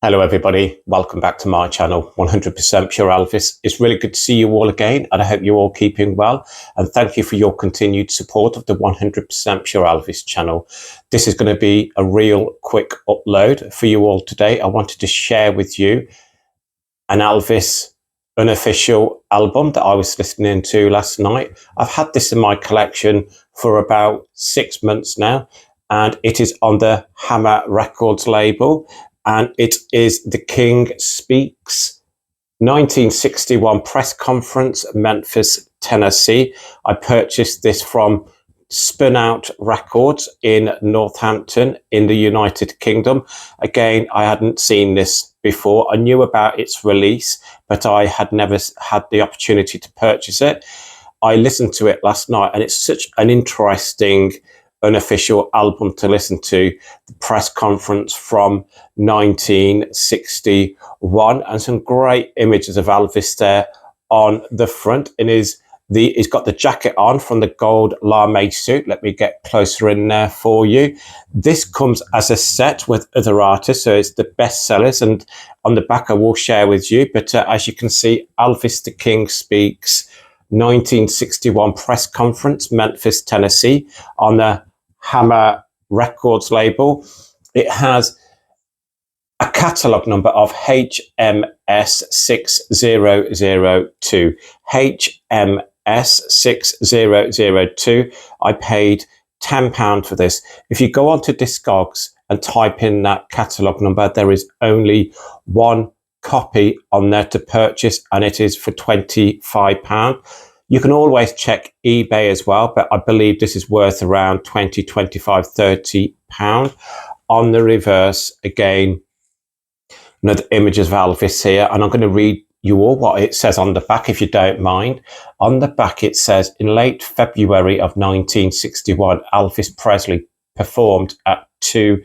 Hello everybody, welcome back to my channel, 100% Pure Elvis. It's really good to see you all again and I hope you're all keeping well, and thank you for your continued support of the 100% Pure Elvis channel. This is going to be a real quick upload for you all today. I wanted to share with you an Elvis unofficial album that I was listening to last night. I've had this in my collection for about 6 months now, and it is on the HMS Records label. And it is The King Speaks, 1961 press conference, Memphis, Tennessee. I purchased this from Spun Out Records in Northampton in the United Kingdom. Again, I hadn't seen this before. I knew about its release, but I had never had the opportunity to purchase it. I listened to it last night and it's such an interesting unofficial album to listen to. The press conference from 1961 and some great images of Elvis there on the front. And he's got the jacket on from the gold lame suit. Let me get closer in there for you. This comes as a set with other artists, so it's the best sellers, and on the back I will share with you. But as you can see, Elvis the King Speaks, 1961 press conference, Memphis, Tennessee, on the HMS Records label. It has a catalogue number of HMS 6002. HMS 6002. I paid £10 for this. If you go onto Discogs and type in that catalogue number, there is only one copy on there to purchase, and it is for £25. You can always check eBay as well, but I believe this is worth around 20, 25, 30 pounds. On the reverse, again, another images of Elvis here, and I'm going to read you all what it says on the back, if you don't mind. On the back, it says, in late February of 1961, Elvis Presley performed at 2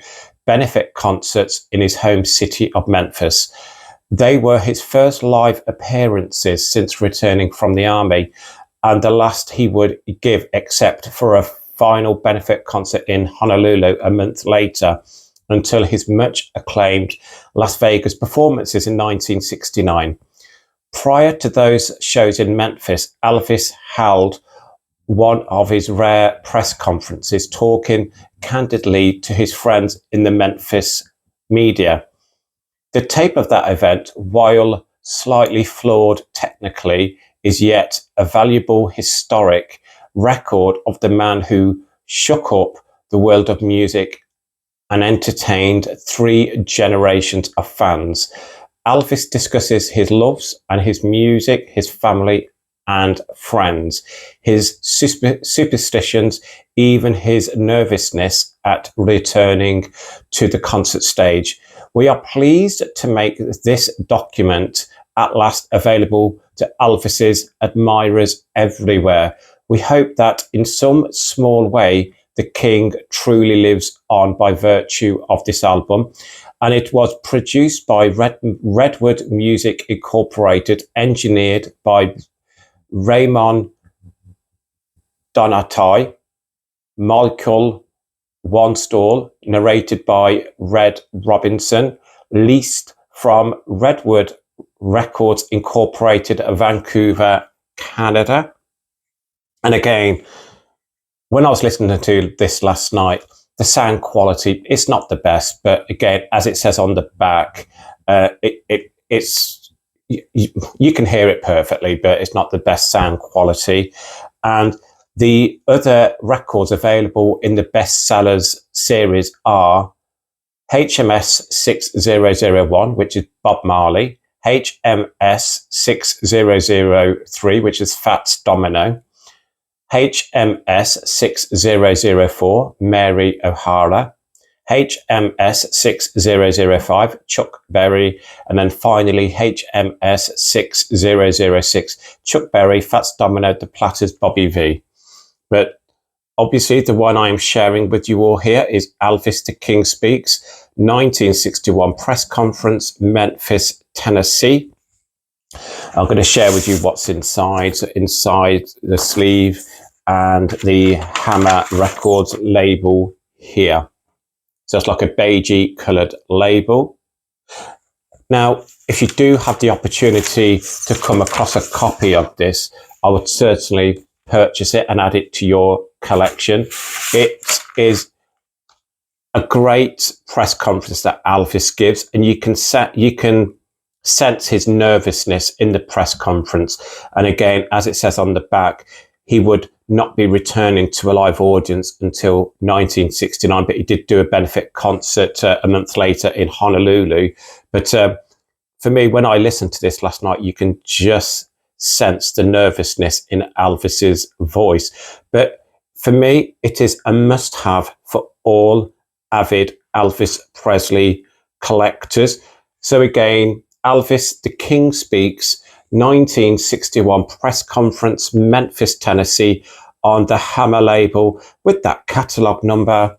benefit concerts in his home city of Memphis. They were his first live appearances since returning from the army, and the last he would give, except for a final benefit concert in Honolulu a month later, until his much acclaimed Las Vegas performances in 1969. Prior to those shows in Memphis, Elvis held one of his rare press conferences, talking candidly to his friends in the Memphis media. The tape of that event, while slightly flawed technically, is yet a valuable historic record of the man who shook up the world of music and entertained 3 generations of fans. Elvis discusses his loves and his music, his family and friends, his superstitions, even his nervousness at returning to the concert stage. We are pleased to make this document at last available to Elvis's admirers everywhere. We hope that in some small way, the King truly lives on by virtue of this album. And it was produced by Redwood Music Incorporated, engineered by Raymond Donatai, Michael Wanstall, narrated by Red Robinson, leased from Redwood Records Incorporated, Vancouver, Canada. And again, when I was listening to this last night, the sound quality, it's not the best, but again, as it says on the back, it's you can hear it perfectly, but it's not the best sound quality. And the other records available in the bestsellers series are HMS 6001, which is Bob Marley, HMS 6003, which is Fats Domino, HMS 6004, Mary O'Hara, HMS 6005, Chuck Berry, and then finally HMS 6006, Chuck Berry, Fats Domino, The Platters, Bobby V. But obviously the one I am sharing with you all here is Elvis the King Speaks, 1961 press conference, Memphis, Tennessee. I'm going to share with you what's inside. So inside the sleeve and the HMS Records label here. So it's like a beigey coloured label. Now, if you do have the opportunity to come across a copy of this, I would certainly purchase it and add it to your collection. It is a great press conference that Elvis gives, and you can sense his nervousness in the press conference. And again, as it says on the back, he would not be returning to a live audience until 1969, but he did do a benefit concert a month later in Honolulu. But for me, when I listened to this last night, you can just sense the nervousness in Elvis's voice. But for me, it is a must-have for all avid Elvis Presley collectors. So again, Elvis, The King Speaks, 1961 press conference, Memphis, Tennessee, on the Hammer label with that catalogue number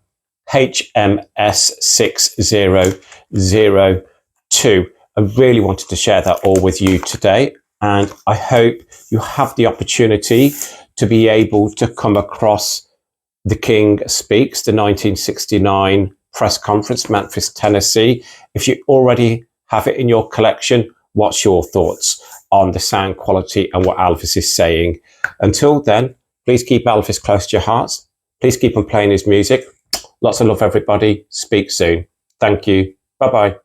HMS 6002. I really wanted to share that all with you today, and I hope you have the opportunity to be able to come across The King Speaks, the 1969 press conference, Memphis, Tennessee. If you already have it in your collection, what's your thoughts on the sound quality and what Elvis is saying? Until then, please keep Elvis close to your hearts. Please keep on playing his music. Lots of love, everybody. Speak soon. Thank you. Bye-bye.